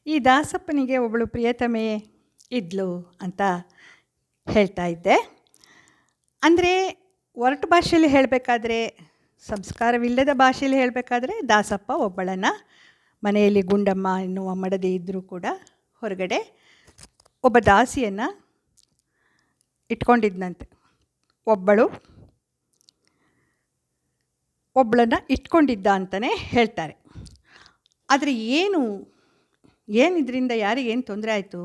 ಈ ದಾಸಪ್ಪನಿಗೆ ಒಬ್ಬಳು ಪ್ರಿಯತಮೆ ಇದ್ಲು ಅಂತ ಹೇಳ್ತಾ ಇದ್ದೆ. ಅಂದರೆ ಒರಟು ಭಾಷೆಯಲ್ಲಿ ಹೇಳಬೇಕಾದ್ರೆ, ಸಂಸ್ಕಾರವಿಲ್ಲದ ಭಾಷೆಯಲ್ಲಿ ಹೇಳಬೇಕಾದ್ರೆ ದಾಸಪ್ಪ ಒಬ್ಬಳನ್ನು ಮನೆಯಲ್ಲಿ ಗುಂಡಮ್ಮ ಎನ್ನುವ ಮಡದಿ ಇದ್ದರೂ ಕೂಡ ಹೊರಗಡೆ ಒಬ್ಬ ದಾಸಿಯನ್ನು ಇಟ್ಕೊಂಡಿದ್ದಂತೆ. ಒಬ್ಬಳನ್ನು ಇಟ್ಕೊಂಡಿದ್ದ ಅಂತಲೇ ಹೇಳ್ತಾರೆ. ಆದರೆ ಇದರಿಂದ ಯಾರಿಗೇನು ತೊಂದರೆ ಆಯಿತು,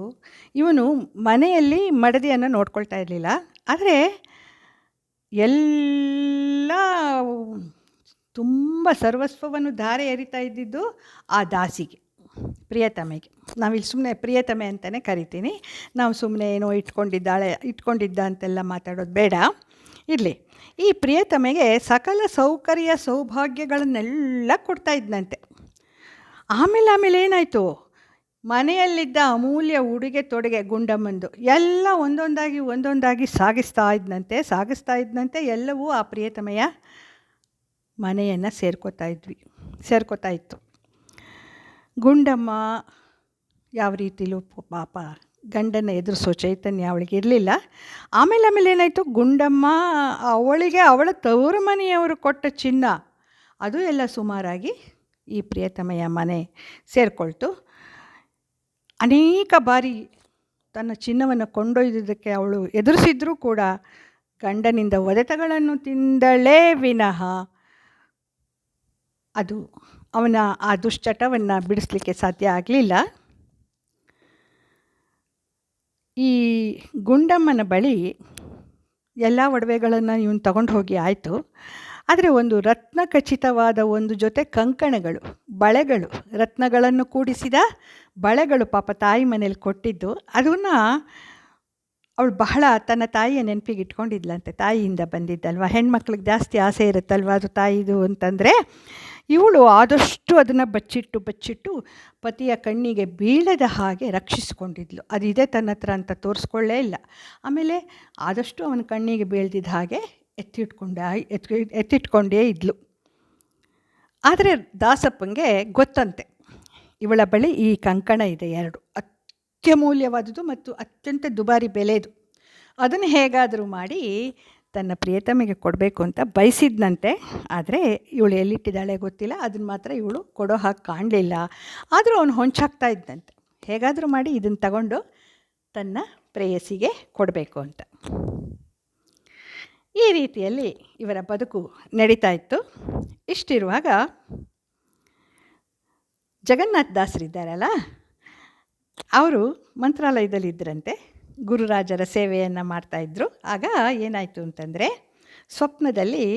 ಇವನು ಮನೆಯಲ್ಲಿ ಮಡದಿಯನ್ನು ನೋಡ್ಕೊಳ್ತಾ ಇರಲಿಲ್ಲ. ಆದರೆ ಎಲ್ಲ ತುಂಬ ಸರ್ವಸ್ವವನ್ನು ಧಾರೆ ಎರಿತಾ ಇದ್ದಿದ್ದು ಆ ದಾಸಿಗೆ, ಪ್ರಿಯತಮೆಗೆ. ನಾವಿಲ್ಲಿ ಸುಮ್ಮನೆ ಪ್ರಿಯತಮೆ ಅಂತಲೇ ಕರಿತೀನಿ. ನಾವು ಸುಮ್ಮನೆ ಏನೋ ಇಟ್ಕೊಂಡಿದ್ದ ಅಂತೆಲ್ಲ ಮಾತಾಡೋದು ಬೇಡ. ಇರಲಿ. ಈ ಪ್ರಿಯತಮೆಗೆ ಸಕಲ ಸೌಕರ್ಯ ಸೌಭಾಗ್ಯಗಳನ್ನೆಲ್ಲ ಕೊಡ್ತಾ ಇದ್ದಂತೆ. ಆಮೇಲೆ ಏನಾಯಿತು, ಮನೆಯಲ್ಲಿದ್ದ ಅಮೂಲ್ಯ ಉಡುಗೆ ತೊಡುಗೆ ಗುಂಡಮ್ಮಂದು ಎಲ್ಲ ಒಂದೊಂದಾಗಿ ಸಾಗಿಸ್ತಾ ಇದ್ದಂತೆ ಎಲ್ಲವೂ ಆ ಪ್ರಿಯತಮೆಯ ಮನೆಯನ್ನು ಸೇರ್ಕೋತಾ ಇತ್ತು. ಗುಂಡಮ್ಮ ಯಾವ ರೀತಿಲೂ ಪಾಪ ಗಂಡನ ಎದುರಿಸೋ ಚೈತನ್ಯ ಅವಳಿಗೆ ಇರಲಿಲ್ಲ. ಆಮೇಲೆ ಏನಾಯಿತು, ಗುಂಡಮ್ಮ ಅವಳ ತವರು ಮನೆಯವರು ಕೊಟ್ಟ ಚಿನ್ನ ಅದು ಎಲ್ಲ ಸುಮಾರಾಗಿ ಈ ಪ್ರಿಯತಮೆಯ ಮನೆ ಸೇರಿಕೊಳ್ತು. ಅನೇಕ ಬಾರಿ ತನ್ನ ಚಿನ್ನವನ್ನು ಕೊಂಡೊಯ್ದುದಕ್ಕೆ ಅವಳು ಎದುರಿಸಿದ್ರೂ ಕೂಡ ಗಂಡನಿಂದ ಒಡೆತಗಳನ್ನು ತಿಂದಳೇ ವಿನಃ ಅದು ಅವನ ಆ ದುಶ್ಚಟವನ್ನು ಬಿಡಿಸಲಿಕ್ಕೆ ಸಾಧ್ಯ ಆಗಲಿಲ್ಲ. ಈ ಗುಂಡಮ್ಮನ ಬಳಿ ಎಲ್ಲ ಒಡವೆಗಳನ್ನು ಇವನು ತಗೊಂಡು ಹೋಗಿ ಆಯಿತು. ಆದರೆ ಒಂದು ರತ್ನ ಖಚಿತವಾದ ಒಂದು ಜೊತೆ ಕಂಕಣಗಳು, ಬಳೆಗಳು, ರತ್ನಗಳನ್ನು ಕೂಡಿಸಿದ ಬಳೆಗಳು ಪಾಪ ತಾಯಿ ಮನೇಲಿ ಕೊಟ್ಟಿದ್ದು, ಅದನ್ನು ಅವಳು ಬಹಳ ತನ್ನ ತಾಯಿಯ ನೆನಪಿಗೆ ಇಟ್ಕೊಂಡಿದ್ಲಂತೆ. ತಾಯಿಯಿಂದ ಬಂದಿದ್ದಲ್ವ, ಹೆಣ್ಮಕ್ಳಿಗೆ ಜಾಸ್ತಿ ಆಸೆ ಇರುತ್ತಲ್ವ ಅದು ತಾಯಿದು ಅಂತಂದರೆ. ಇವಳು ಆದಷ್ಟು ಅದನ್ನು ಬಚ್ಚಿಟ್ಟು ಪತಿಯ ಕಣ್ಣಿಗೆ ಬೀಳದ ಹಾಗೆ ರಕ್ಷಿಸಿಕೊಂಡಿದ್ಲು. ಅದಿದೆ ತನ್ನ ಹತ್ರ ಅಂತ ತೋರಿಸ್ಕೊಳ್ಳೇ ಇಲ್ಲ. ಆಮೇಲೆ ಆದಷ್ಟು ಅವನ ಕಣ್ಣಿಗೆ ಬೀಳ್ದಿದ್ದ ಹಾಗೆ ಎತ್ತಿಟ್ಕೊಂಡೇ ಇದ್ಲು. ಆದರೆ ದಾಸಪ್ಪಂಗೆ ಗೊತ್ತಂತೆ, ಇವಳ ಬಳಿ ಈ ಕಂಕಣ ಇದೆ, 2 ಅತ್ಯಮೂಲ್ಯವಾದುದು ಮತ್ತು ಅತ್ಯಂತ ದುಬಾರಿ ಬೆಲೆದು. ಅದನ್ನು ಹೇಗಾದರೂ ಮಾಡಿ ತನ್ನ ಪ್ರಿಯತಮೆಗೆ ಕೊಡಬೇಕು ಅಂತ ಬಯಸಿದ್ನಂತೆ. ಆದರೆ ಇವಳು ಎಲ್ಲಿಟ್ಟಿದ್ದಾಳೆ ಗೊತ್ತಿಲ್ಲ. ಅದನ್ನು ಮಾತ್ರ ಇವಳು ಕೊಡೋ ಹಾಗೆ ಕಾಣಲಿಲ್ಲ. ಆದರೂ ಅವನು ಹೊಂಚಾಗ್ತಾ ಇದ್ದಂತೆ, ಹೇಗಾದರೂ ಮಾಡಿ ಇದನ್ನು ತಗೊಂಡು ತನ್ನ ಪ್ರೇಯಸಿಗೆ ಕೊಡಬೇಕು ಅಂತ. ಈ ರೀತಿಯಲ್ಲಿ ಇವರ ಬದುಕು ನಡೀತಾ ಇತ್ತು. ಇಷ್ಟಿರುವಾಗ ಜಗನ್ನಾಥ ದಾಸರಿದ್ದಾರಲ್ಲ, ಅವರು ಮಂತ್ರಾಲಯದಲ್ಲಿದ್ದರಂತೆ, ಗುರುರಾಜರ ಸೇವೆಯನ್ನು ಮಾಡ್ತಾಯಿದ್ರು. ಆಗ ಏನಾಯಿತು ಅಂತಂದರೆ, ಸ್ವಪ್ನದಲ್ಲಿ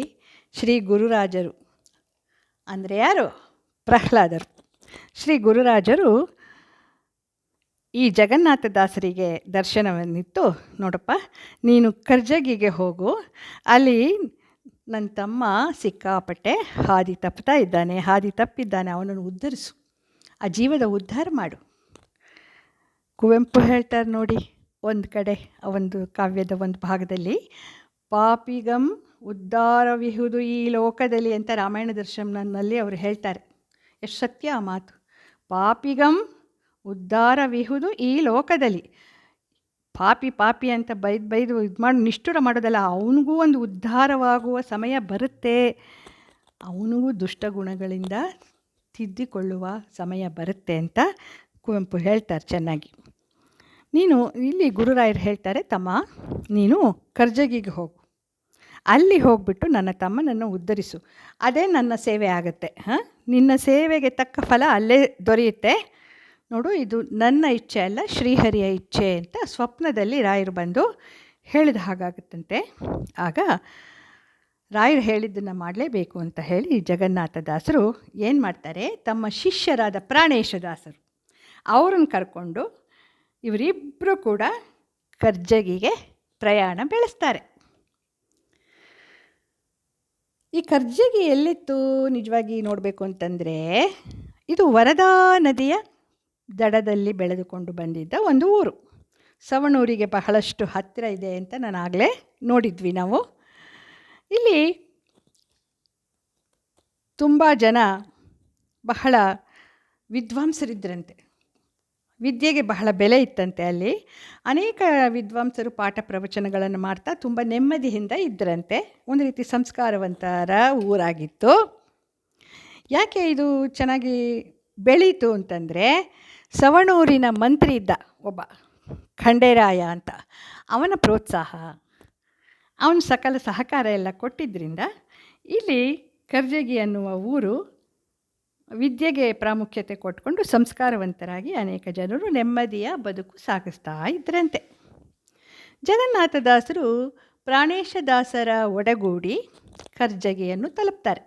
ಶ್ರೀ ಗುರುರಾಜರು ಅಂದರೆ ಯಾರು, ಪ್ರಹ್ಲಾದರು, ಶ್ರೀ ಗುರುರಾಜರು ಈ ಜಗನ್ನಾಥ ದಾಸರಿಗೆ ದರ್ಶನವನ್ನಿತ್ತು. ನೋಡಪ್ಪ, ನೀನು ಕರ್ಜಗಿಗೆ ಹೋಗು, ಅಲ್ಲಿ ನನ್ನ ತಮ್ಮ ಸಿಕ್ಕಾಪಟ್ಟೆ ಹಾದಿ ತಪ್ಪಿದ್ದಾನೆ, ಅವನನ್ನು ಉದ್ಧರಿಸು, ಆ ಜೀವದ ಉದ್ಧಾರ ಮಾಡು. ಕುವೆಂಪು ಹೇಳ್ತಾರೆ ನೋಡಿ, ಒಂದು ಕಡೆ ಒಂದು ಕಾವ್ಯದ ಒಂದು ಭಾಗದಲ್ಲಿ, ಪಾಪಿಗಂ ಉದ್ಧಾರವಿಹುದು ಈ ಲೋಕದಲ್ಲಿ ಅಂತ ರಾಮಾಯಣ ದರ್ಶನದಲ್ಲಿ ಅವರು ಹೇಳ್ತಾರೆ. ಎಷ್ಟು ಸತ್ಯ ಆ ಮಾತು. ಪಾಪಿಗಂ ಉದ್ಧಾರವಿಹುದು ಈ ಲೋಕದಲ್ಲಿ. ಪಾಪಿ ಅಂತ ಬೈದು ಇದು ಮಾಡಿ ನಿಷ್ಠುರ ಮಾಡೋದಲ್ಲ, ಅವನಿಗೂ ಒಂದು ಉದ್ಧಾರವಾಗುವ ಸಮಯ ಬರುತ್ತೆ, ಅವನಿಗೂ ದುಷ್ಟಗುಣಗಳಿಂದ ತಿದ್ದಿಕೊಳ್ಳುವ ಸಮಯ ಬರುತ್ತೆ ಅಂತ ಕುವೆಂಪು ಹೇಳ್ತಾರೆ ಚೆನ್ನಾಗಿ. ನೀನು ಇಲ್ಲಿ ಗುರುರಾಯರು ಹೇಳ್ತಾರೆ, ತಮ್ಮ ನೀನು ಕರ್ಜಗಿಗೆ ಹೋಗು, ಅಲ್ಲಿ ಹೋಗಿಬಿಟ್ಟು ನನ್ನ ತಮ್ಮನನ್ನು ಉದ್ಧರಿಸು, ಅದೇ ನನ್ನ ಸೇವೆ ಆಗುತ್ತೆ. ನಿನ್ನ ಸೇವೆಗೆ ತಕ್ಕ ಫಲ ಅಲ್ಲೇ ದೊರೆಯುತ್ತೆ ನೋಡು, ಇದು ನನ್ನ ಇಚ್ಛೆ ಅಲ್ಲ, ಶ್ರೀಹರಿಯ ಇಚ್ಛೆ ಅಂತ ಸ್ವಪ್ನದಲ್ಲಿ ರಾಯರು ಬಂದು ಹೇಳಿದ ಹಾಗಾಗುತ್ತಂತೆ. ಆಗ ರಾಯರು ಹೇಳಿದ್ದನ್ನು ಮಾಡಲೇಬೇಕು ಅಂತ ಹೇಳಿ ಜಗನ್ನಾಥದಾಸರು ಏನು ಮಾಡ್ತಾರೆ, ತಮ್ಮ ಶಿಷ್ಯರಾದ ಪ್ರಾಣೇಶದಾಸರು ಅವರನ್ನು ಕರ್ಕೊಂಡು ಇವರಿಬ್ಬರು ಕೂಡ ಕರ್ಜಗಿಗೆ ಪ್ರಯಾಣ ಬೆಳೆಸ್ತಾರೆ. ಈ ಕರ್ಜಗಿ ಎಲ್ಲಿತ್ತು ನಿಜವಾಗಿ ನೋಡಬೇಕು ಅಂತಂದರೆ, ಇದು ವರದಾ ನದಿಯ ದಡದಲ್ಲಿ ಬೆಳೆದುಕೊಂಡು ಬಂದಿದ್ದ ಒಂದು ಊರು. ಸವಣೂರಿಗೆ ಬಹಳಷ್ಟು ಹತ್ತಿರ ಇದೆ ಅಂತ ನಾನು ಆಗಲೇ ನೋಡಿದ್ವಿ ನಾವು. ಇಲ್ಲಿ ತುಂಬ ಜನ ಬಹಳ ವಿದ್ವಾಂಸರಿದ್ದರಂತೆ. ವಿದ್ಯೆಗೆ ಬಹಳ ಬೆಲೆ ಇತ್ತಂತೆ ಅಲ್ಲಿ. ಅನೇಕ ವಿದ್ವಾಂಸರು ಪಾಠ ಪ್ರವಚನಗಳನ್ನು ಮಾಡ್ತಾ ತುಂಬ ನೆಮ್ಮದಿಯಿಂದ ಇದ್ದರಂತೆ. ಒಂದು ರೀತಿ ಸಂಸ್ಕಾರವಂತರ ಊರಾಗಿತ್ತು. ಯಾಕೆ ಇದು ಚೆನ್ನಾಗಿ ಬೆಳೀತು ಅಂತಂದರೆ, ಸವಣೂರಿನ ಮಂತ್ರಿ ಇದ್ದ ಒಬ್ಬ ಖಂಡೇರಾಯ ಅಂತ, ಅವನ ಪ್ರೋತ್ಸಾಹ, ಅವನ ಸಕಲ ಸಹಕಾರ ಎಲ್ಲ ಕೊಟ್ಟಿದ್ದರಿಂದ ಇಲ್ಲಿ ಕರ್ಜಗಿ ಅನ್ನುವ ಊರು ವಿದ್ಯೆಗೆ ಪ್ರಾಮುಖ್ಯತೆ ಕೊಟ್ಕೊಂಡು ಸಂಸ್ಕಾರವಂತರಾಗಿ ಅನೇಕ ಜನರು ನೆಮ್ಮದಿಯ ಬದುಕು ಸಾಗಿಸ್ತಾ ಇದ್ದರಂತೆ. ಜಗನ್ನಾಥದಾಸರು ಪ್ರಾಣೇಶದಾಸರ ಒಡಗೂಡಿ ಕರ್ಜಗಿಯನ್ನು ತಲುಪ್ತಾರೆ.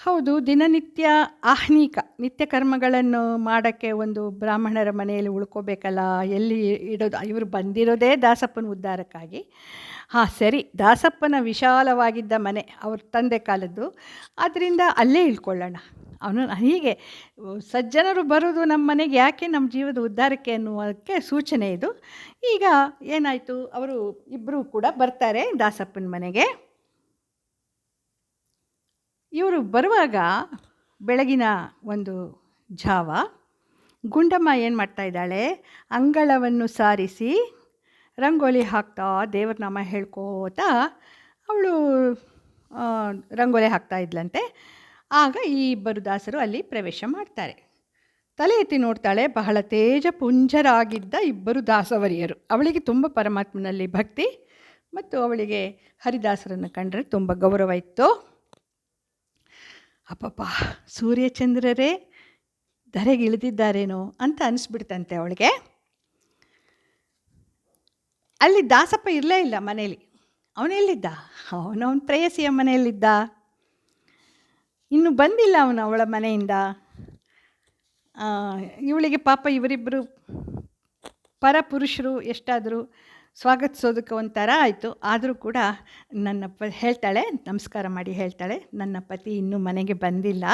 ಹೌದು, ದಿನನಿತ್ಯ ಆಹ್ನಿಕ ನಿತ್ಯ ಕರ್ಮಗಳನ್ನು ಮಾಡೋಕ್ಕೆ ಒಂದು ಬ್ರಾಹ್ಮಣರ ಮನೆಯಲ್ಲಿ ಉಳ್ಕೋಬೇಕಲ್ಲ, ಎಲ್ಲಿ ಇಡೋದು? ಇವರು ಬಂದಿರೋದೇ ದಾಸಪ್ಪನ ಉದ್ಧಾರಕ್ಕಾಗಿ. ಹಾಂ ಸರಿ, ದಾಸಪ್ಪನ ವಿಶಾಲವಾಗಿದ್ದ ಮನೆ ಅವ್ರ ತಂದೆ ಕಾಲದ್ದು, ಆದ್ದರಿಂದ ಅಲ್ಲೇ ಇಳ್ಕೊಳ್ಳೋಣ. ಅವನು ಹೀಗೆ ಸಜ್ಜನರು ಬರೋದು ನಮ್ಮ ಮನೆಗೆ ಯಾಕೆ, ನಮ್ಮ ಜೀವದ ಉದ್ಧಾರಕ್ಕೆ ಅನ್ನುವುದಕ್ಕೆ ಸೂಚನೆ ಇದು. ಈಗ ಏನಾಯಿತು, ಅವರು ಇಬ್ಬರು ಕೂಡ ಬರ್ತಾರೆ ದಾಸಪ್ಪನ ಮನೆಗೆ. ಇವರು ಬರುವಾಗ ಬೆಳಗಿನ ಒಂದು ಜಾವ ಗುಂಡಮ್ಮ ಏನು ಮಾಡ್ತಾಯಿದ್ದಾಳೆ, ಅಂಗಳವನ್ನು ಸಾರಿಸಿ ರಂಗೋಲಿ ಹಾಕ್ತಾ ದೇವ್ರ ನಾಮ ಹೇಳ್ಕೋತಾ ಅವಳು ರಂಗೋಲಿ ಹಾಕ್ತಾ ಇದ್ಲಂತೆ. ಆಗ ಈ ಇಬ್ಬರು ದಾಸರು ಅಲ್ಲಿ ಪ್ರವೇಶ ಮಾಡ್ತಾರೆ. ತಲೆ ಎತ್ತಿ ನೋಡ್ತಾಳೆ, ಬಹಳ ತೇಜಪುಂಜರಾಗಿದ್ದ ಇಬ್ಬರು ದಾಸವರಿಯರು. ಅವಳಿಗೆ ತುಂಬ ಪರಮಾತ್ಮನಲ್ಲಿ ಭಕ್ತಿ ಮತ್ತು ಅವಳಿಗೆ ಹರಿದಾಸರನ್ನು ಕಂಡರೆ ತುಂಬ ಗೌರವ ಇತ್ತು. ಅಪ್ಪಪ್ಪ, ಸೂರ್ಯಚಂದ್ರರೇ ಧರೆಗೆ ಇಳಿದಿದ್ದಾರೇನೋ ಅಂತ ಅನಿಸ್ಬಿಡ್ತಂತೆ ಅವಳಿಗೆ. ಅಲ್ಲಿ ದಾಸಪ್ಪ ಇರಲೇ ಇಲ್ಲ ಮನೇಲಿ. ಅವನೆಲ್ಲಿದ್ದ? ಅವನ ಪ್ರೇಯಸಿಯ ಮನೆಯಲ್ಲಿದ್ದ. ಇನ್ನು ಬಂದಿಲ್ಲ ಅವನು ಅವಳ ಮನೆಯಿಂದ. ಇವಳಿಗೆ ಪಾಪ ಇವರಿಬ್ಬರು ಪರಪುರುಷರು ಎಷ್ಟಾದರೂ ಸ್ವಾಗತಿಸೋದಕ್ಕೆ ಒಂಥರ ಆಯಿತು. ಆದರೂ ಕೂಡ ಹೇಳ್ತಾಳೆ, ನಮಸ್ಕಾರ ಮಾಡಿ ಹೇಳ್ತಾಳೆ, ನನ್ನ ಪತಿ ಇನ್ನೂ ಮನೆಗೆ ಬಂದಿಲ್ಲ,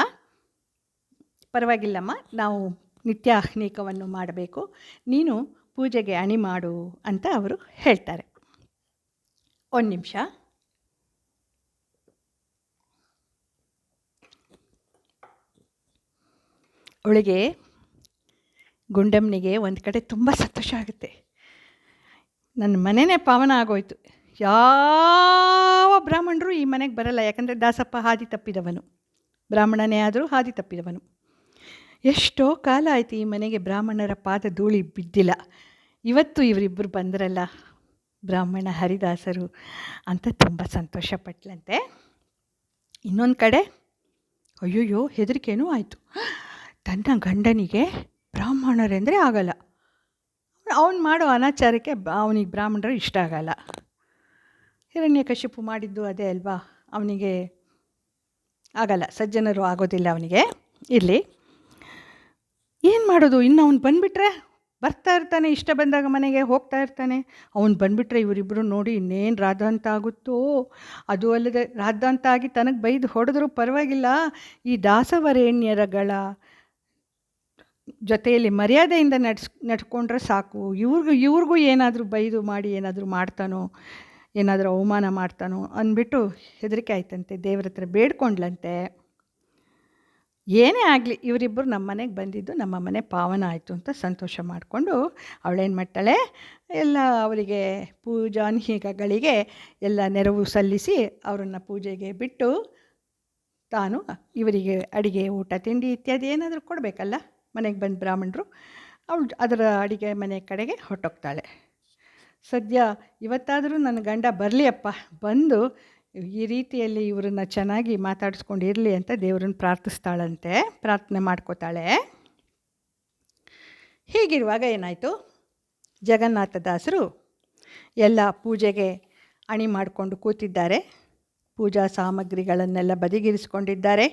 ಪರವಾಗಿಲ್ಲಮ್ಮ, ನಾವು ನಿತ್ಯ ಆಹ್ನಿಕವನ್ನು ಮಾಡಬೇಕು, ನೀನು ಪೂಜೆಗೆ ಅಣಿ ಮಾಡು ಅಂತ ಅವರು ಹೇಳ್ತಾರೆ. ಒಂದು ನಿಮಿಷ. ಅವಳಿಗೆ ಗುಂಡಮ್ಮನಿಗೆ ಒಂದು ಕಡೆ ತುಂಬ ಸಂತೋಷ ಆಗುತ್ತೆ. ನನ್ನ ಮನೆಯೇ ಪಾವನ ಆಗೋಯ್ತು. ಯಾವ ಬ್ರಾಹ್ಮಣರು ಈ ಮನೆಗೆ ಬರಲ್ಲ, ಯಾಕಂದರೆ ದಾಸಪ್ಪ ಹಾದಿ ತಪ್ಪಿದವನು, ಬ್ರಾಹ್ಮಣನೇ ಆದರೂ ಹಾದಿ ತಪ್ಪಿದವನು. ಎಷ್ಟೋ ಕಾಲ ಆಯಿತು ಈ ಮನೆಗೆ ಬ್ರಾಹ್ಮಣರ ಪಾದ ಧೂಳಿ ಬಿದ್ದಿಲ್ಲ. ಇವತ್ತು ಇವರಿಬ್ಬರು ಬಂದರಲ್ಲ ಬ್ರಾಹ್ಮಣ ಹರಿದಾಸರು ಅಂತ ತುಂಬ ಸಂತೋಷಪಟ್ಲಂತೆ. ಇನ್ನೊಂದು ಕಡೆ ಅಯ್ಯೋಯ್ಯೋ ಹೆದರಿಕೆನೂ ಆಯಿತು. ತನ್ನ ಗಂಡನಿಗೆ ಬ್ರಾಹ್ಮಣರೆಂದರೆ ಆಗಲ್ಲ, ಅವನು ಮಾಡೋ ಅನಾಚಾರಕ್ಕೆ ಅವನಿಗೆ ಬ್ರಾಹ್ಮಣರು ಇಷ್ಟ ಆಗಲ್ಲ. ಹಿರಣ್ಯಕಶಿಪು ಮಾಡಿದ್ದು ಅದೇ ಅಲ್ವಾ, ಅವನಿಗೆ ಆಗಲ್ಲ, ಸಜ್ಜನರು ಆಗೋದಿಲ್ಲ ಅವನಿಗೆ. ಇರಲಿ, ಏನು ಮಾಡೋದು? ಇನ್ನು ಅವ್ನು ಬಂದುಬಿಟ್ರೆ ಬರ್ತಾ ಇರ್ತಾನೆ, ಇಷ್ಟ ಬಂದಾಗ ಮನೆಗೆ ಹೋಗ್ತಾ ಇರ್ತಾನೆ. ಅವ್ನು ಬಂದುಬಿಟ್ರೆ ಇವರಿಬ್ಬರು ನೋಡಿ ಇನ್ನೇನು ರಾಧಾಂತ ಆಗುತ್ತೋ. ಅದು ಅಲ್ಲದೆ ರಾಧಾಂತ ಆಗಿ ತನಗೆ ಬೈದು ಹೊಡೆದ್ರೂ ಪರವಾಗಿಲ್ಲ, ಈ ದಾಸವರೇಣ್ಯರಗಳ ಜೊತೆಯಲ್ಲಿ ಮರ್ಯಾದೆಯಿಂದ ನಡ್ಕೊಂಡ್ರೆ ಸಾಕು. ಇವ್ರಿಗೂ ಏನಾದರೂ ಬೈದು ಮಾಡಿ ಏನಾದರೂ ಮಾಡ್ತಾನೋ, ಏನಾದರೂ ಅವಮಾನ ಮಾಡ್ತಾನೋ ಅಂದ್ಬಿಟ್ಟು ಹೆದರಿಕೆ ಆಯ್ತಂತೆ. ದೇವ್ರ ಹತ್ರ ಬೇಡ್ಕೊಂಡ್ಲಂತೆ, ಏನೇ ಆಗಲಿ ಇವರಿಬ್ಬರು ನಮ್ಮ ಮನೆಗೆ ಬಂದಿದ್ದು ನಮ್ಮ ಮನೆ ಪಾವನ ಆಯಿತು ಅಂತ ಸಂತೋಷ ಮಾಡಿಕೊಂಡು ಅವಳೇನು ಮಾಡ್ತಾಳೆ, ಎಲ್ಲ ಅವರಿಗೆ ಪೂಜಾನ್ಹಿಕಗಳಿಗೆ ಎಲ್ಲ ನೆರವು ಸಲ್ಲಿಸಿ ಅವರನ್ನು ಪೂಜೆಗೆ ಬಿಟ್ಟು ತಾನು ಇವರಿಗೆ ಅಡಿಗೆ ಊಟ ತಿಂಡಿ ಇತ್ಯಾದಿ ಏನಾದರೂ ಕೊಡಬೇಕಲ್ಲ ಮನೆಗೆ ಬಂದು ಬ್ರಾಹ್ಮಣರು. ಅವಳು ಅದರ ಅಡಿಗೆ ಮನೆ ಕಡೆಗೆ ಹೊರಟೋಗ್ತಾಳೆ. ಸದ್ಯ ಇವತ್ತಾದರೂ ನನ್ನ ಗಂಡ ಬರಲಿಯಪ್ಪ, ಬಂದು ಈ ರೀತಿಯಲ್ಲಿ ಇವರನ್ನು ಚೆನ್ನಾಗಿ ಮಾತಾಡಿಸ್ಕೊಂಡಿರಲಿ ಅಂತ ದೇವರನ್ನು ಪ್ರಾರ್ಥಿಸ್ತಾಳಂತೆ, ಪ್ರಾರ್ಥನೆ ಮಾಡ್ಕೋತಾಳೆ. ಹೀಗಿರುವಾಗ ಏನಾಯಿತು, ಜಗನ್ನಾಥದಾಸರು ಎಲ್ಲ ಪೂಜೆಗೆ ಅಣಿ ಮಾಡಿಕೊಂಡು ಕೂತಿದ್ದಾರೆ. ಪೂಜಾ ಸಾಮಗ್ರಿಗಳನ್ನೆಲ್ಲ ಬದಿಗಿರಿಸ್ಕೊಂಡಿದ್ದಾರೆ.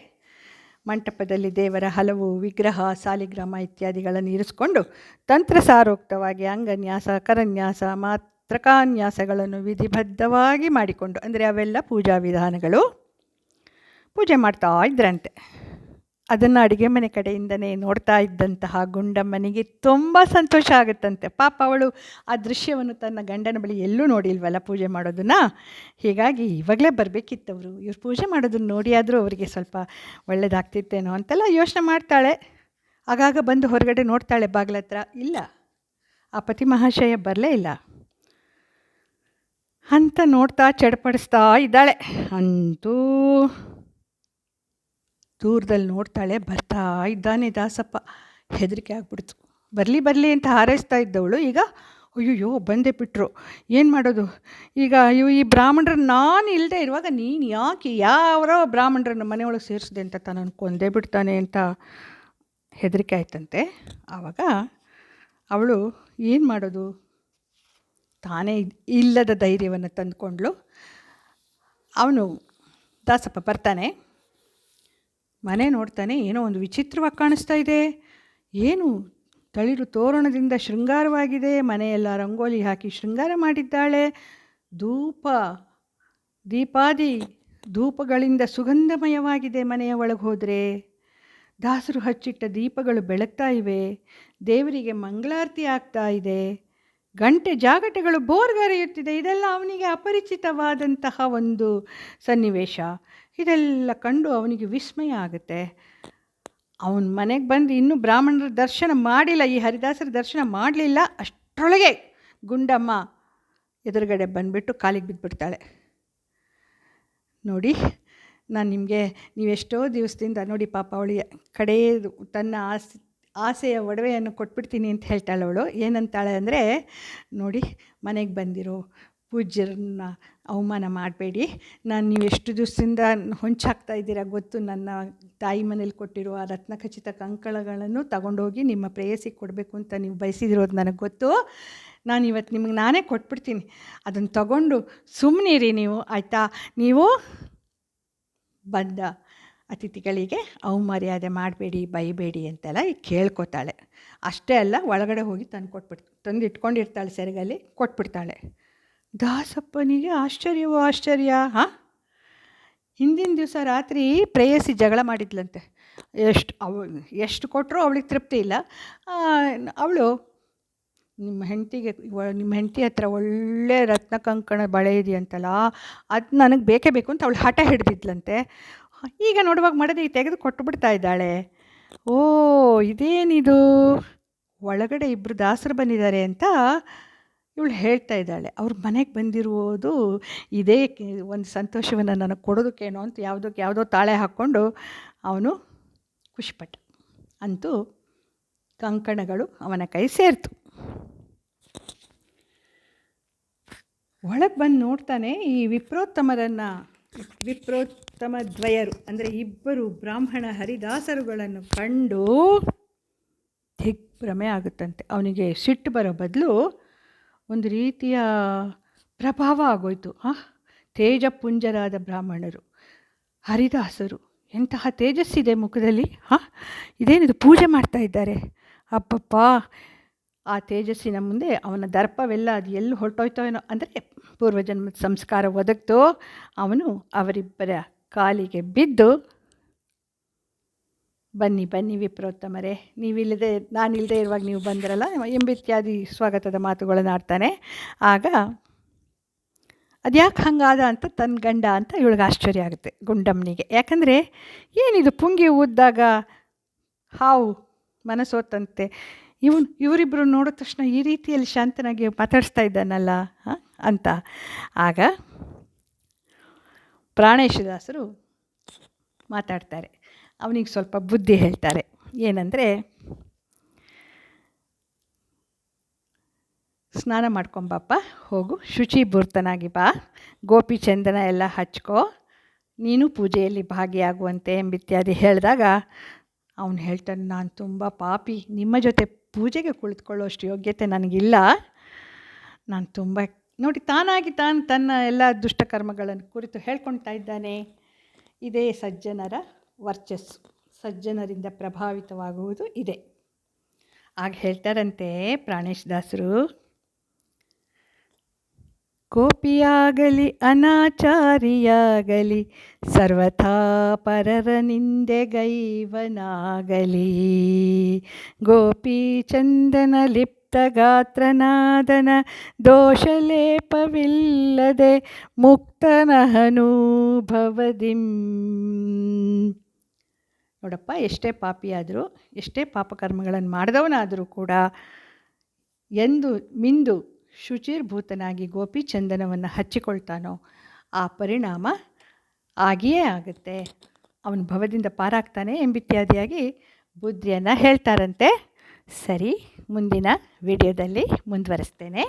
ಮಂಟಪದಲ್ಲಿ ದೇವರ ಹಲವು ವಿಗ್ರಹ, ಸಾಲಿಗ್ರಾಮ ಇತ್ಯಾದಿಗಳನ್ನು ಇರಿಸ್ಕೊಂಡು ತಂತ್ರಸಾರೋಕ್ತವಾಗಿ ಅಂಗನ್ಯಾಸ, ಕರನ್ಯಾಸ, ಮಾತ್ರಕಾನ್ಯಾಸಗಳನ್ನು ವಿಧಿಬದ್ಧವಾಗಿ ಮಾಡಿಕೊಂಡು, ಅಂದರೆ ಅವೆಲ್ಲ ಪೂಜಾ ವಿಧಾನಗಳು, ಪೂಜೆ ಮಾಡ್ತಾ ಇದ್ರಂತೆ. ಅದನ್ನು ಅಡುಗೆ ಮನೆ ಕಡೆಯಿಂದನೇ ನೋಡ್ತಾ ಇದ್ದಂತಹ ಗುಂಡಮ್ಮನಿಗೆ ತುಂಬ ಸಂತೋಷ ಆಗುತ್ತಂತೆ. ಪಾಪ ಅವಳು ಆ ದೃಶ್ಯವನ್ನು ತನ್ನ ಗಂಡನ ಬಳಿ ಎಲ್ಲೂ ನೋಡಿಲ್ವಲ್ಲ ಪೂಜೆ ಮಾಡೋದನ್ನು. ಹೀಗಾಗಿ ಇವಾಗಲೇ ಇವ್ರು ಪೂಜೆ ಮಾಡೋದನ್ನು ನೋಡಿಯಾದರೂ ಅವರಿಗೆ ಸ್ವಲ್ಪ ಒಳ್ಳೆಯದಾಗ್ತಿತ್ತೇನೋ ಅಂತೆಲ್ಲ ಯೋಚನೆ ಮಾಡ್ತಾಳೆ. ಆಗಾಗ ಬಂದು ಹೊರಗಡೆ ನೋಡ್ತಾಳೆ ಬಾಗಿಲತ್ರ. ಇಲ್ಲ, ಆ ಪತಿ ಮಹಾಶಯ ಬರಲೇ ಇಲ್ಲ ಅಂತ ನೋಡ್ತಾ ಚಡಪಡಿಸ್ತಾ ಇದ್ದಾಳೆ. ಅಂತೂ ದೂರದಲ್ಲಿ ನೋಡ್ತಾಳೆ, ಬರ್ತಾ ಇದ್ದಾನೆ ದಾಸಪ್ಪ. ಹೆದರಿಕೆ ಆಗ್ಬಿಡ್ತು. ಬರಲಿ ಅಂತ ಹಾರೈಸ್ತಾ ಇದ್ದವಳು ಈಗ ಅಯ್ಯೋ ಬಂದೇ ಬಿಟ್ಟರು, ಏನು ಮಾಡೋದು ಈಗ? ಈ ಬ್ರಾಹ್ಮಣರು ನಾನು ಇಲ್ಲದೆ ಇರುವಾಗ ನೀನು ಯಾಕೆ ಯಾರೋ ಬ್ರಾಹ್ಮಣರನ್ನು ಮನೆಯೊಳಗೆ ಸೇರಿಸಿದೆ ಅಂತ ತನ್ನನ್ನು ಕೊಂದೇ ಬಿಡ್ತಾನೆ ಅಂತ ಹೆದರಿಕೆ ಆಯ್ತಂತೆ. ಆವಾಗ ಅವಳು ಏನು ಮಾಡೋದು, ತಾನೇ ಇಲ್ಲದ ಧೈರ್ಯವನ್ನು ತಂದುಕೊಂಡ್ಳು. ಅವನು ದಾಸಪ್ಪ ಬರ್ತಾನೆ, ಮನೆ ನೋಡ್ತಾನೆ, ಏನೋ ಒಂದು ವಿಚಿತ್ರವಾಗಿ ಕಾಣಿಸ್ತಾ ಇದೆ. ಏನು ತಳಿರು ತೋರಣದಿಂದ ಶೃಂಗಾರವಾಗಿದೆ, ಮನೆಯೆಲ್ಲ ರಂಗೋಲಿ ಹಾಕಿ ಶೃಂಗಾರ ಮಾಡಿದ್ದಾಳೆ, ದೀಪಾದಿ ಧೂಪಗಳಿಂದ ಸುಗಂಧಮಯವಾಗಿದೆ. ಮನೆಯ ಒಳಗೆ ಹೋದರೆ ದಾಸರು ಹಚ್ಚಿಟ್ಟ ದೀಪಗಳು ಬೆಳಗ್ತಾ ಇವೆ, ದೇವರಿಗೆ ಮಂಗಳಾರತಿ ಆಗ್ತಾ ಇದೆ, ಗಂಟೆ ಜಾಗಟೆಗಳು ಬೋರ್ಗರೆಯುತ್ತಿದೆ. ಇದೆಲ್ಲ ಅವನಿಗೆ ಅಪರಿಚಿತವಾದಂತಹ ಒಂದು ಸನ್ನಿವೇಶ. ಇದೆಲ್ಲ ಕಂಡು ಅವನಿಗೆ ವಿಸ್ಮಯ ಆಗುತ್ತೆ. ಅವನ ಮನೆಗೆ ಬಂದು ಇನ್ನೂ ಬ್ರಾಹ್ಮಣರ ದರ್ಶನ ಮಾಡಿಲ್ಲ, ಈ ಹರಿದಾಸರ ದರ್ಶನ ಮಾಡಲಿಲ್ಲ. ಅಷ್ಟರೊಳಗೆ ಗುಂಡಮ್ಮ ಎದುರುಗಡೆ ಬಂದುಬಿಟ್ಟು ಕಾಲಿಗೆ ಬಿದ್ದುಬಿಡ್ತಾಳೆ. ನೋಡಿ, ನಾನು ನಿಮಗೆ ನೀವೆಷ್ಟೋ ದಿವಸದಿಂದ ನೋಡಿ ಪಾಪ ಅವಳಿಗೆ ಕಡೆಯದು ತನ್ನ ಆಸೆಯ ಒಡವೆಯನ್ನು ಕೊಟ್ಬಿಡ್ತೀನಿ ಅಂತ ಹೇಳ್ತಾಳೆ ಅವಳು. ಏನಂತಾಳೆ ಅಂದರೆ, ನೋಡಿ ಮನೆಗೆ ಬಂದಿರೋ ಪೂಜ್ಯರನ್ನ ಅವಮಾನ ಮಾಡಬೇಡಿ, ನಾನು ನೀವೆಷ್ಟು ದಿವಸದಿಂದ ಹೊಂಚಾಕ್ತಾ ಇದ್ದೀರಾ ಗೊತ್ತು. ನನ್ನ ತಾಯಿ ಮನೇಲಿ ಕೊಟ್ಟಿರೋ ಆ ರತ್ನಖಚಿತ ಕಂಕಣಗಳನ್ನು ತಗೊಂಡೋಗಿ ನಿಮ್ಮ ಪ್ರೇಯಸಿಗೆ ಕೊಡಬೇಕು ಅಂತ ನೀವು ಬಯಸಿದಿರೋದು ನನಗೆ ಗೊತ್ತು. ನಾನು ಇವತ್ತು ನಿಮಗೆ ನಾನೇ ಕೊಟ್ಬಿಡ್ತೀನಿ, ಅದನ್ನು ತಗೊಂಡು ಸುಮ್ಮನಿರಿ ನೀವು, ಆಯಿತಾ? ನೀವು ಬಂದ ಅತಿಥಿಗಳಿಗೆ ಅವಮರ್ಯಾದೆ ಮಾಡಬೇಡಿ, ಬೈಬೇಡಿ ಅಂತೆಲ್ಲ ಕೇಳ್ಕೊತಾಳೆ. ಅಷ್ಟೇ ಅಲ್ಲ, ಒಳಗಡೆ ಹೋಗಿ ತಂದು ಇಟ್ಕೊಂಡಿರ್ತಾಳೆ ಸೆರಗಲ್ಲಿ, ಕೊಟ್ಬಿಡ್ತಾಳೆ. ದಾಸಪ್ಪನಿಗೆ ಆಶ್ಚರ್ಯವೋ ಆಶ್ಚರ್ಯ. ಹಿಂದಿನ ದಿವಸ ರಾತ್ರಿ ಪ್ರೇಯಸಿ ಜಗಳ ಮಾಡಿದ್ಲಂತೆ. ಎಷ್ಟು ಕೊಟ್ಟರೂ ಅವಳಿಗೆ ತೃಪ್ತಿ ಇಲ್ಲ. ಅವಳು ನಿಮ್ಮ ಹೆಂಡತಿ ಹತ್ರ ಒಳ್ಳೆ ರತ್ನ ಕಂಕಣ ಬಳೆ ಇದೆಯಂತಲ್ಲ, ಅದು ನನಗೆ ಬೇಕೇ ಬೇಕು ಅಂತ ಅವಳು ಹಠ ಹಿಡಿದಿದ್ಲಂತೆ. ಈಗ ನೋಡುವಾಗ ಮಡದಿ ತೆಗೆದು ಕೊಟ್ಟು ಬಿಡ್ತಾ ಇದ್ದಾಳೆ. ಓ, ಇದೇನಿದು, ಒಳಗಡೆ ಇಬ್ಬರು ದಾಸರು ಬಂದಿದ್ದಾರೆ ಅಂತ ಇವಳು ಹೇಳ್ತಾ ಇದ್ದಾಳೆ. ಅವ್ರ ಮನೆಗೆ ಬಂದಿರುವುದು ಇದೇ ಒಂದು ಸಂತೋಷವನ್ನು ನನಗೆ ಕೊಡೋದಕ್ಕೇನೋ ಅಂತ ಯಾವುದೋ ತಾಳೆ ಹಾಕ್ಕೊಂಡು ಅವನು ಖುಷಿಪಟ್ಟ. ಅಂತೂ ಕಂಕಣಗಳು ಅವನ ಕೈ ಸೇರ್ತು. ಒಳಗೆ ಬಂದು ನೋಡ್ತಾನೆ, ಈ ವಿಪ್ರೋತ್ತಮ ದ್ವಯರು ಅಂದರೆ ಇಬ್ಬರು ಬ್ರಾಹ್ಮಣ ಹರಿದಾಸರುಗಳನ್ನು ಕಂಡು ದಿಗ್ಭ್ರಮೆ ಆಗುತ್ತಂತೆ. ಅವನಿಗೆ ಸಿಟ್ಟು ಬರೋ ಬದಲು ಒಂದು ರೀತಿಯ ಪ್ರಭಾವ ಆಗೋಯ್ತು. ತೇಜಪುಂಜರಾದ ಬ್ರಾಹ್ಮಣರು, ಹರಿದಾಸರು, ಎಂತಹ ತೇಜಸ್ಸಿದೆ ಮುಖದಲ್ಲಿ. ಇದೇನಿದು, ಪೂಜೆ ಮಾಡ್ತಾ ಇದ್ದಾರೆ. ಅಪ್ಪಪ್ಪ, ಆ ತೇಜಸ್ಸಿನ ಮುಂದೆ ಅವನ ದರ್ಪವೆಲ್ಲ ಅದು ಎಲ್ಲಿ ಹೊರಟೋಯ್ತೋ ಏನೋ, ಅಂದರೆ ಪೂರ್ವಜನ್ಮದ ಸಂಸ್ಕಾರ ಒದಗ್ತೋ. ಅವನು ಅವರಿಬ್ಬರ ಕಾಲಿಗೆ ಬಿದ್ದು, ಬನ್ನಿ ವಿಪ್ರೋತ್ತಮರೇ, ನಾನಿಲ್ಲದೆ ಇರುವಾಗ ನೀವು ಬಂದಿರಲ್ಲ ಎಂಬಿತ್ಯಾದಿ ಸ್ವಾಗತದ ಮಾತುಗಳನ್ನು ಆಡ್ತಾನೆ. ಆಗ ಅದ್ಯಾಕೆ ಹಂಗಾದ ಅಂತ ತನ್ನ ಗಂಡ ಅಂತ ಇವಳಿಗೆ ಆಶ್ಚರ್ಯ ಆಗುತ್ತೆ ಗುಂಡಮ್ಮನಿಗೆ. ಯಾಕಂದರೆ ಏನಿದು, ಪುಂಗಿ ಊದ್ದಾಗ ಹಾವು ಮನಸ್ಸೋತಂತೆ, ಇವರಿಬ್ಬರು ನೋಡಿದ ತಕ್ಷಣ ಈ ರೀತಿಯಲ್ಲಿ ಶಾಂತನಾಗಿ ಮಾತಾಡಿಸ್ತಾ ಇದ್ದಾನಲ್ಲ ಅಂತ. ಆಗ ಪ್ರಾಣೇಶದಾಸರು ಮಾತಾಡ್ತಾರೆ. ಅವನಿಗೆ ಸ್ವಲ್ಪ ಬುದ್ಧಿ ಹೇಳ್ತಾರೆ. ಏನಂದರೆ, ಸ್ನಾನ ಮಾಡ್ಕೊಂಬಪ್ಪ, ಹೋಗು, ಶುಚಿಭೂರ್ತನಾಗಿ ಬಾ, ಗೋಪಿ ಚಂದನ ಎಲ್ಲ ಹಚ್ಕೋ, ನೀನು ಪೂಜೆಯಲ್ಲಿ ಭಾಗಿಯಾಗುವಂತೆ ಎಂಬಿತ್ಯಾದಿ ಹೇಳಿದಾಗ ಅವನು ಹೇಳ್ತಾನೆ, ನಾನು ತುಂಬ ಪಾಪಿ, ನಿಮ್ಮ ಜೊತೆ ಪೂಜೆಗೆ ಕುಳಿತುಕೊಳ್ಳೋಷ್ಟು ಯೋಗ್ಯತೆ ನನಗಿಲ್ಲ. ನಾನು ತುಂಬ ನೋಡಿ, ತಾನಾಗಿ ತನ್ನ ಎಲ್ಲ ದುಷ್ಟಕರ್ಮಗಳನ್ನು ಕುರಿತು ಹೇಳ್ಕೊಳ್ತಾ ಇದ್ದಾನೆ. ಇದೇ ಸಜ್ಜನರ ವರ್ಚಸ್ಸು, ಸಜ್ಜನರಿಂದ ಪ್ರಭಾವಿತವಾಗುವುದು ಇದೆ. ಆಗ ಹೇಳ್ತಾರಂತೆ ಪ್ರಾಣೇಶದಾಸರು, ಗೋಪಿಯಾಗಲಿ ಅನಾಚಾರಿಯಾಗಲಿ ಸರ್ವಥಾ ಪರರ ನಿಂದೆಗೈವನಾಗಲಿ, ಗೋಪಿ ಚಂದನ ಲಿಪ್ತ ಗಾತ್ರನಾದನ ದೋಷಲೇಪವಿಲ್ಲದೆ ಮುಕ್ತನಹನು ಭವದಿಂ. ನೋಡಪ್ಪ, ಎಷ್ಟೇ ಪಾಪಿಯಾದರೂ, ಎಷ್ಟೇ ಪಾಪಕರ್ಮಗಳನ್ನು ಮಾಡಿದವನಾದರೂ ಕೂಡ ಎಂದು ಮಿಂದು ಶುಚಿರ್ಭೂತನಾಗಿ ಗೋಪಿಚಂದನವನ್ನು ಹಚ್ಚಿಕೊಳ್ತಾನೋ ಆ ಪರಿಣಾಮ ಆಗಿಯೇ ಆಗುತ್ತೆ, ಅವನು ಭವದಿಂದ ಪಾರಾಗ್ತಾನೆ ಎಂಬಿತ್ಯಾದಿಯಾಗಿ ಬುದ್ಧಿಯನ್ನು ಹೇಳ್ತಾರಂತೆ. ಸರಿ, ಮುಂದಿನ ವಿಡಿಯೋದಲ್ಲಿ ಮುಂದುವರಿಸ್ತೇನೆ.